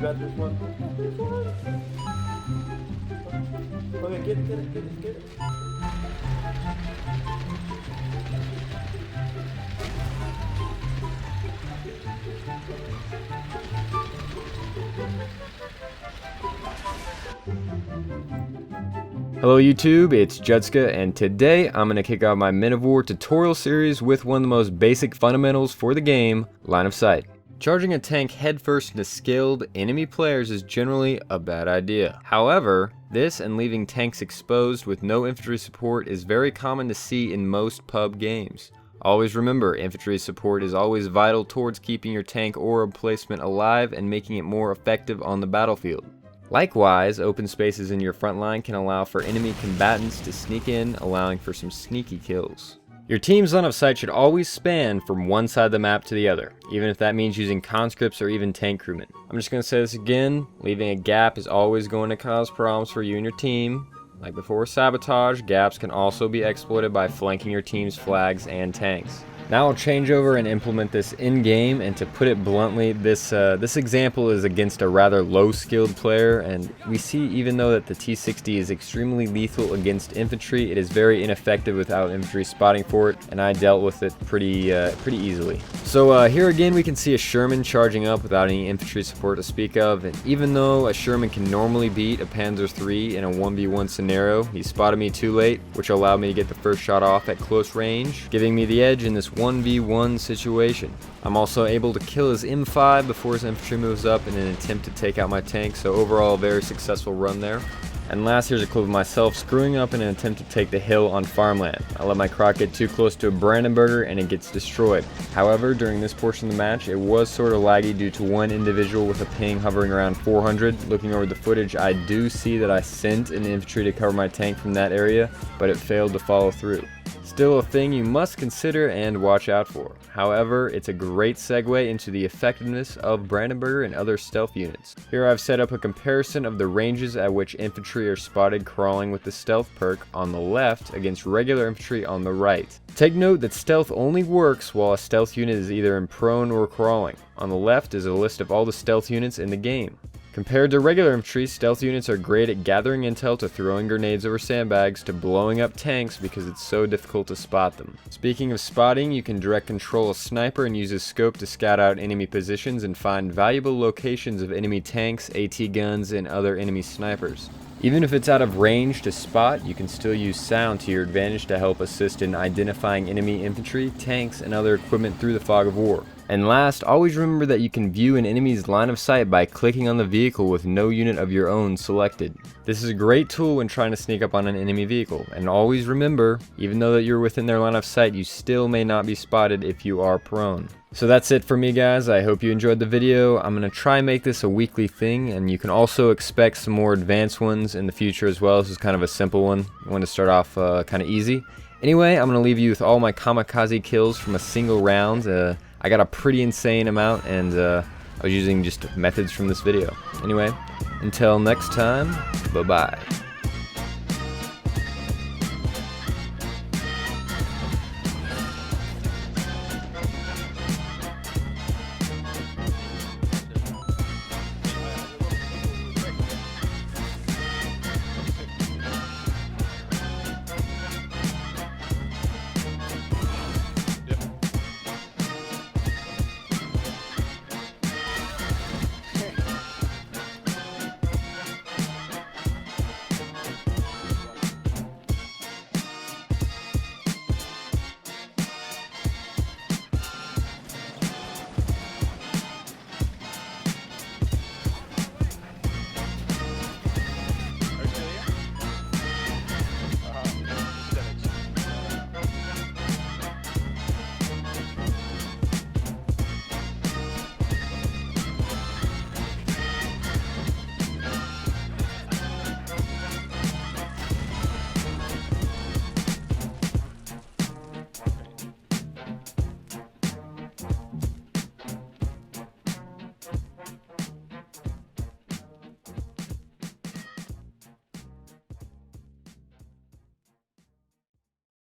got this one. Okay, get it. Hello YouTube, it's Judska, and today I'm going to kick off my Men of War tutorial series with one of the most basic fundamentals for the game, line of sight. Charging a tank headfirst into skilled enemy players is generally a bad idea. However, this and leaving tanks exposed with no infantry support is very common to see in most pub games. Always remember, infantry support is always vital towards keeping your tank or replacement alive and making it more effective on the battlefield. Likewise, open spaces in your front line can allow for enemy combatants to sneak in, allowing for some sneaky kills. Your team's line of sight should always span from one side of the map to the other, even if that means using conscripts or even tank crewmen. I'm just going to say this again, leaving a gap is always going to cause problems for you and your team. Like before sabotage, gaps can also be exploited by flanking your team's flags and tanks. Now I'll change over and implement this in-game, and to put it bluntly, this example is against a rather low-skilled player, and we see even though that the T60 is extremely lethal against infantry, it is very ineffective without infantry spotting for it, and I dealt with it pretty easily. So here again we can see a Sherman charging up without any infantry support to speak of, and even though a Sherman can normally beat a Panzer III in a 1v1 scenario, he spotted me too late, which allowed me to get the first shot off at close range, giving me the edge in this 1v1 situation. I'm also able to kill his M5 before his infantry moves up in an attempt to take out my tank, so overall a very successful run there. And last, here's a clip of myself screwing up in an attempt to take the hill on farmland. I let my croc get too close to a Brandenburger and it gets destroyed. However, during this portion of the match, it was sort of laggy due to one individual with a ping hovering around 400. Looking over the footage, I do see that I sent an infantry to cover my tank from that area, but it failed to follow through. Still a thing you must consider and watch out for. However, it's a great segue into the effectiveness of Brandenburger and other stealth units. Here I've set up a comparison of the ranges at which infantry are spotted crawling with the stealth perk on the left against regular infantry on the right. Take note that stealth only works while a stealth unit is either in prone or crawling. On the left is a list of all the stealth units in the game. Compared to regular infantry, stealth units are great at gathering intel to throwing grenades over sandbags to blowing up tanks because it's so difficult to spot them. Speaking of spotting, you can direct control a sniper and use his scope to scout out enemy positions and find valuable locations of enemy tanks, AT guns, and other enemy snipers. Even if it's out of range to spot, you can still use sound to your advantage to help assist in identifying enemy infantry, tanks, and other equipment through the fog of war. And last, always remember that you can view an enemy's line of sight by clicking on the vehicle with no unit of your own selected. This is a great tool when trying to sneak up on an enemy vehicle, and always remember, even though that you're within their line of sight, you still may not be spotted if you are prone. So that's it for me guys, I hope you enjoyed the video. I'm going to try and make this a weekly thing, and you can also expect some more advanced ones in the future as well. This is kind of a simple one, I want to start off kind of easy. Anyway, I'm going to leave you with all my kamikaze kills from a single round. I got a pretty insane amount, and I was using just methods from this video. Anyway, until next time, bye-bye.